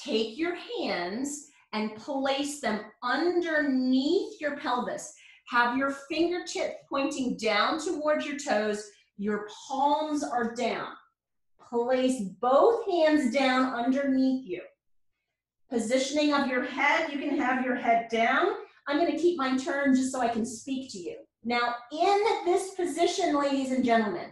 Take your hands and place them underneath your pelvis. Have your fingertips pointing down towards your toes. Your palms are down. Place both hands down underneath you. Positioning of your head, you can have your head down. I'm going to keep mine turned just so I can speak to you. Now, in this position, ladies and gentlemen,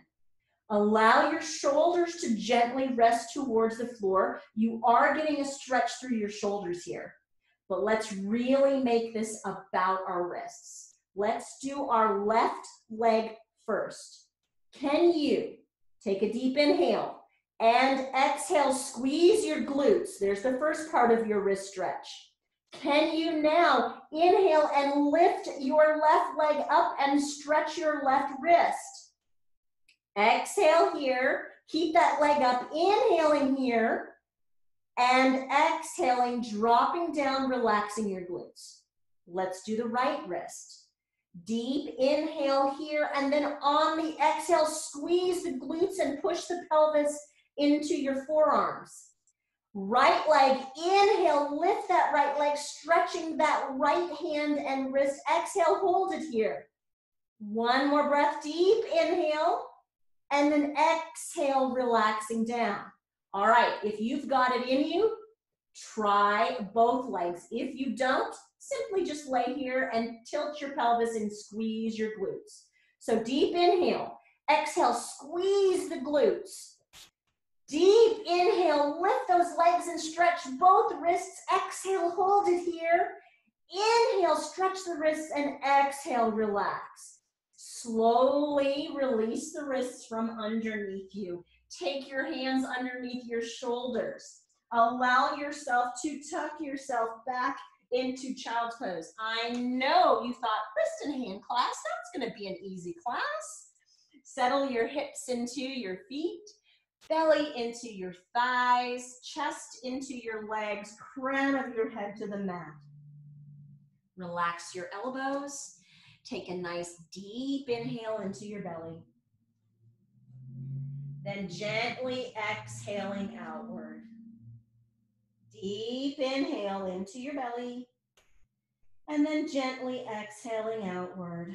allow your shoulders to gently rest towards the floor. You are getting a stretch through your shoulders here, but let's really make this about our wrists. Let's do our left leg first. Can you take a deep inhale and exhale, squeeze your glutes? There's the first part of your wrist stretch. Can you now inhale and lift your left leg up and stretch your left wrist? Exhale here, keep that leg up, inhaling here, and exhaling, dropping down, relaxing your glutes. Let's do the right wrist. Deep inhale here, and then on the exhale, squeeze the glutes and push the pelvis into your forearms. Right leg, inhale, lift that right leg, stretching that right hand and wrist. Exhale, hold it here. 1 more breath, deep inhale, and then exhale, relaxing down. All right, if you've got it in you, try both legs. If you don't, simply just lay here and tilt your pelvis and squeeze your glutes. So deep inhale, exhale, squeeze the glutes. Deep inhale, lift those legs and stretch both wrists. Exhale, hold it here. Inhale, stretch the wrists, and exhale, relax. Slowly release the wrists from underneath you. Take your hands underneath your shoulders. Allow yourself to tuck yourself back into child's pose. I know you thought, Kristen, hand class, that's going to be an easy class. Settle your hips into your feet. Belly into your thighs, chest into your legs, crown of your head to the mat. Relax your elbows. Take a nice deep inhale into your belly. Then gently exhaling outward. Deep inhale into your belly. And then gently exhaling outward.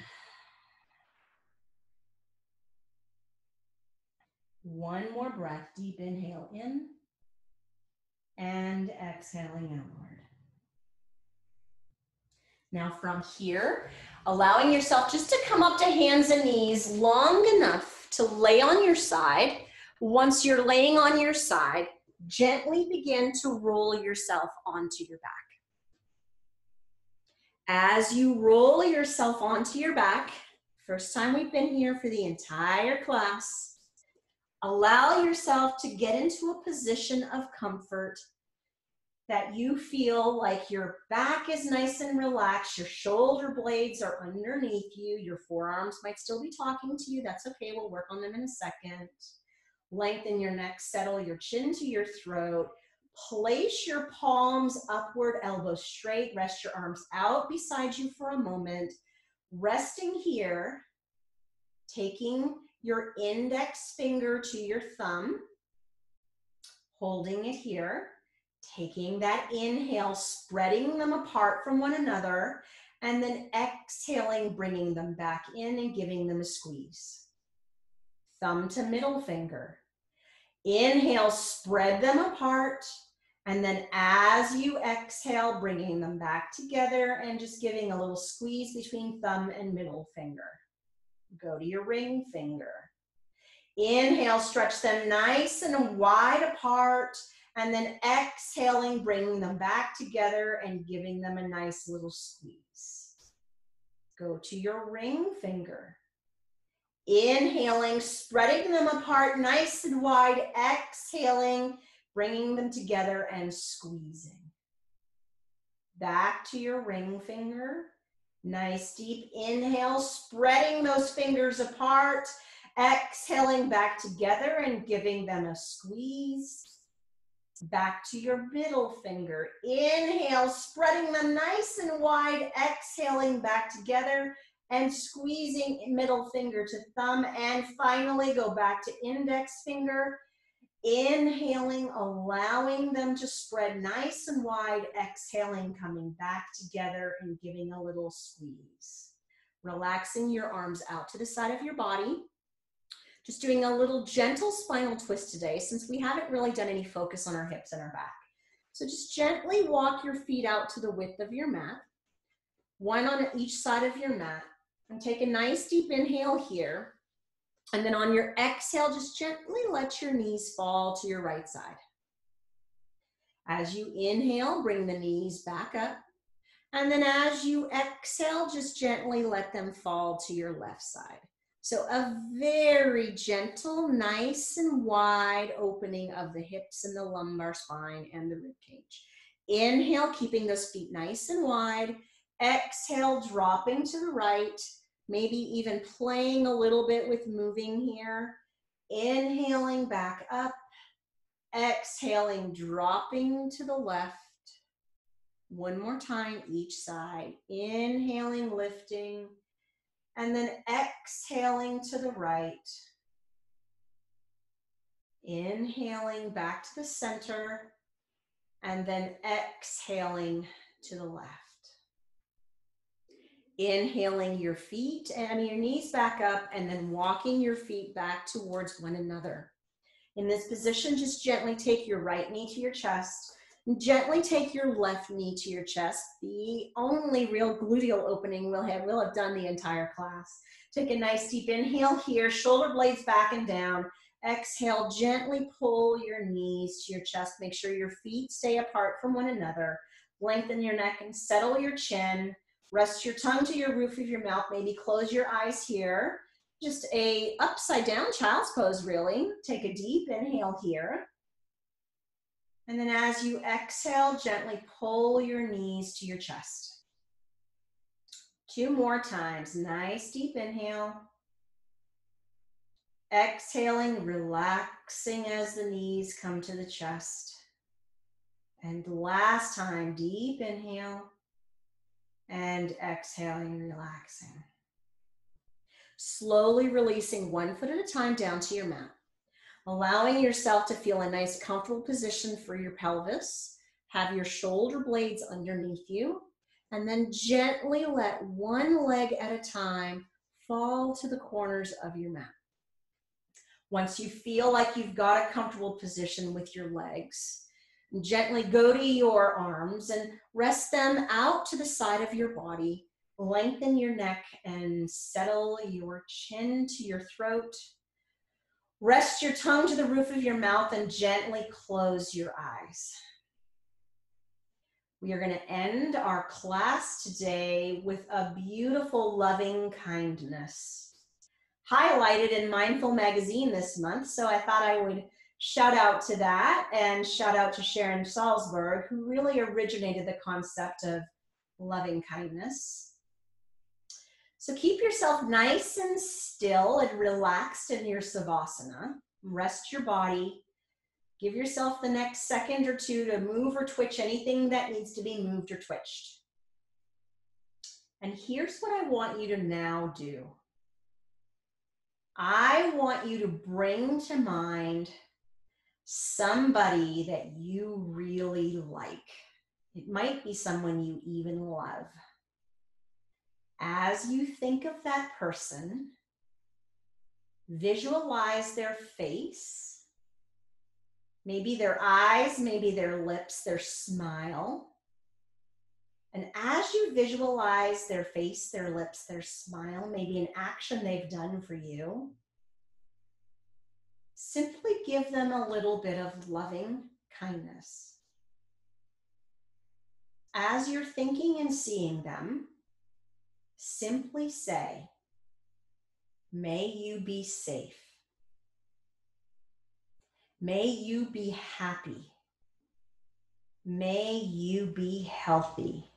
1 more breath, deep inhale in and exhaling outward. Now from here, allowing yourself just to come up to hands and knees long enough to lay on your side. Once you're laying on your side, gently begin to roll yourself onto your back. As you roll yourself onto your back, first time we've been here for the entire class, allow yourself to get into a position of comfort that you feel like your back is nice and relaxed, your shoulder blades are underneath you, your forearms might still be talking to you. That's okay, we'll work on them in a second. Lengthen your neck, settle your chin to your throat. Place your palms upward, elbows straight, rest your arms out beside you for a moment. Resting here, taking your index finger to your thumb, holding it here, taking that inhale, spreading them apart from one another, and then exhaling, bringing them back in and giving them a squeeze. Thumb to middle finger. Inhale, spread them apart, and then as you exhale, bringing them back together and just giving a little squeeze between thumb and middle finger. Go to your ring finger. Inhale, stretch them nice and wide apart, and then exhaling, bringing them back together and giving them a nice little squeeze. Go to your ring finger. Inhaling, spreading them apart nice and wide, exhaling, bringing them together and squeezing. Back to your ring finger. Nice deep inhale, spreading those fingers apart, exhaling back together and giving them a squeeze. Back to your middle finger. Inhale, spreading them nice and wide, exhaling back together and squeezing middle finger to thumb. And finally, go back to index finger. Inhaling, allowing them to spread nice and wide, exhaling, coming back together and giving a little squeeze. Relaxing your arms out to the side of your body. Just doing a little gentle spinal twist today since we haven't really done any focus on our hips and our back. So just gently walk your feet out to the width of your mat, one on each side of your mat, and take a nice deep inhale here. And then on your exhale, just gently let your knees fall to your right side. As you inhale, bring the knees back up. And then as you exhale, just gently let them fall to your left side. So a very gentle, nice and wide opening of the hips and the lumbar spine and the rib cage. Inhale, keeping those feet nice and wide. Exhale, dropping to the right. Maybe even playing a little bit with moving here. Inhaling back up. Exhaling, dropping to the left. One more time, each side. Inhaling, lifting. And then exhaling to the right. Inhaling back to the center. And then exhaling to the left. Inhaling your feet and your knees back up and then walking your feet back towards one another. In this position, just gently take your right knee to your chest. And gently take your left knee to your chest. The only real gluteal opening we'll have done the entire class. Take a nice deep inhale here, shoulder blades back and down. Exhale, gently pull your knees to your chest. Make sure your feet stay apart from one another. Lengthen your neck and settle your chin. Rest your tongue to your roof of your mouth. Maybe close your eyes here. Just a upside down child's pose, really. Take a deep inhale here. And then as you exhale, gently pull your knees to your chest. 2 more times. Nice deep inhale. Exhaling, relaxing as the knees come to the chest. And last time, deep inhale. And exhaling, relaxing. Slowly releasing 1 foot at a time down to your mat. Allowing yourself to feel a nice comfortable position for your pelvis. Have your shoulder blades underneath you. And then gently let one leg at a time fall to the corners of your mat. Once you feel like you've got a comfortable position with your legs, gently go to your arms and rest them out to the side of your body. Lengthen your neck and settle your chin to your throat. Rest your tongue to the roof of your mouth and gently close your eyes. We are going to end our class today with a beautiful loving kindness, highlighted in Mindful Magazine this month. So I thought I would shout out to that and shout out to Sharon Salzberg, who really originated the concept of loving kindness. So keep yourself nice and still and relaxed in your Savasana. Rest your body. Give yourself the next second or two to move or twitch anything that needs to be moved or twitched. And here's what I want you to now do. I want you to bring to mind somebody that you really like. It might be someone you even love. As you think of that person, visualize their face. Maybe their eyes, maybe their lips, their smile. And as you visualize their face, their lips, their smile, maybe an action they've done for you, simply give them a little bit of loving kindness. As you're thinking and seeing them, simply say, "May you be safe. May you be happy. May you be healthy.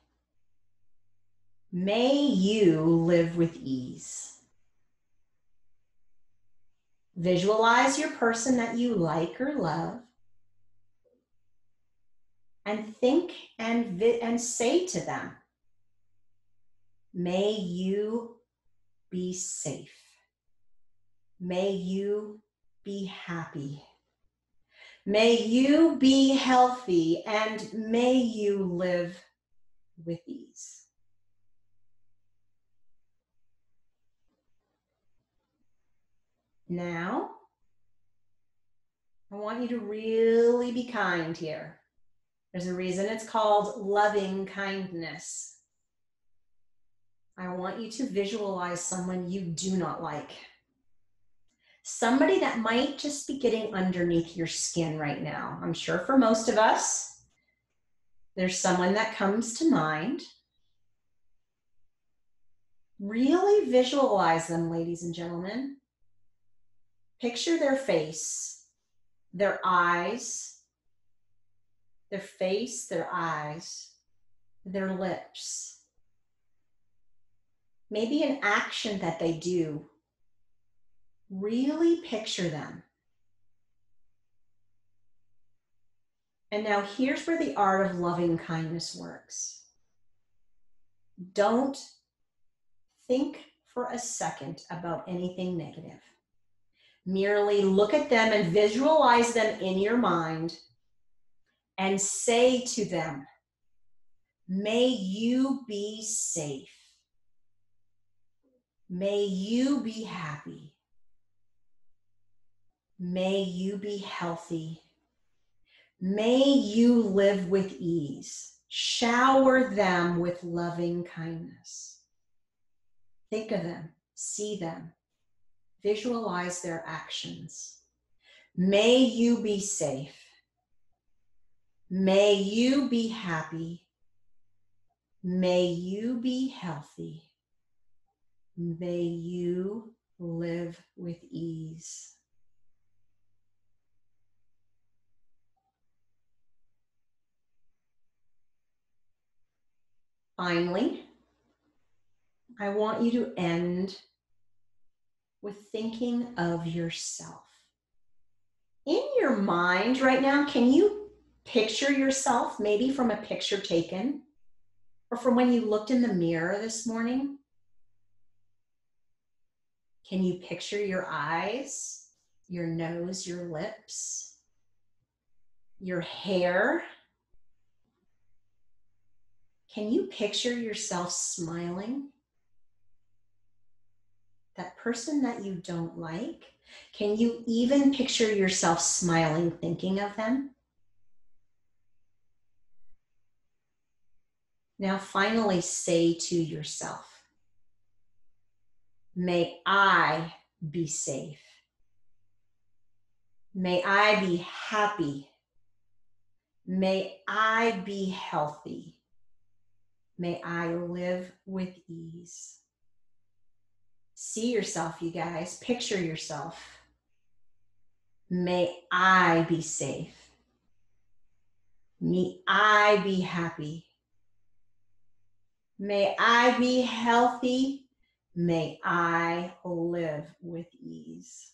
May you live with ease." Visualize your person that you like or love and think and say to them, "May you be safe. May you be happy. May you be healthy, and may you live with ease." Now, I want you to really be kind here. There's a reason it's called loving kindness. I want you to visualize someone you do not like. Somebody that might just be getting underneath your skin right now. I'm sure for most of us, there's someone that comes to mind. Really visualize them, ladies and gentlemen. Picture their face, their eyes, their face, their eyes, their lips. Maybe an action that they do. Really picture them. And now here's where the art of loving kindness works. Don't think for a second about anything negative. Merely look at them and visualize them in your mind and say to them, "May you be safe. May you be happy. May you be healthy. May you live with ease." Shower them with loving kindness. Think of them, see them, visualize their actions. May you be safe. May you be happy. May you be healthy. May you live with ease. Finally, I want you to end with thinking of yourself. In your mind right now, can you picture yourself maybe from a picture taken or from when you looked in the mirror this morning? Can you picture your eyes, your nose, your lips, your hair? Can you picture yourself smiling? That person that you don't like, can you even picture yourself smiling thinking of them? Now finally say to yourself, "May I be safe. May I be happy. May I be healthy. May I live with ease. See yourself, you guys. Picture yourself. May I be safe. May I be happy. May I be healthy. May I live with ease.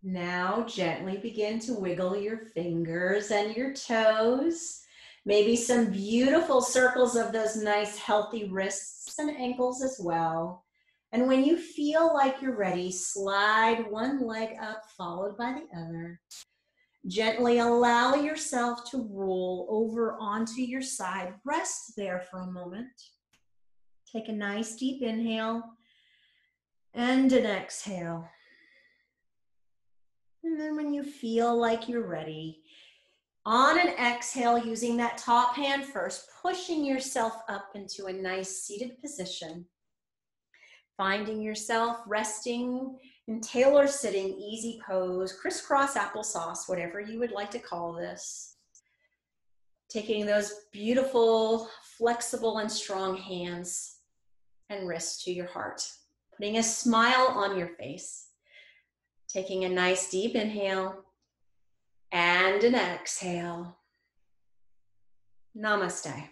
Now gently begin to wiggle your fingers and your toes. Maybe some beautiful circles of those nice healthy wrists and ankles as well. And when you feel like you're ready, slide one leg up followed by the other. Gently allow yourself to roll over onto your side. Rest there for a moment. Take a nice deep inhale and an exhale. And then when you feel like you're ready, on an exhale, using that top hand first, pushing yourself up into a nice seated position. Finding yourself resting in tailor sitting, easy pose, crisscross applesauce, whatever you would like to call this. Taking those beautiful, flexible, and strong hands and wrists to your heart. Putting a smile on your face. Taking a nice deep inhale and an exhale. Namaste.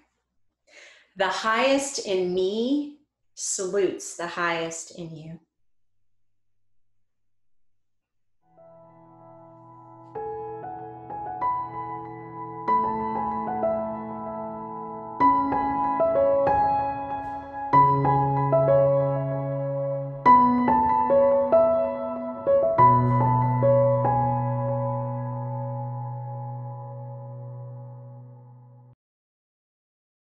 The highest in me salutes the highest in you.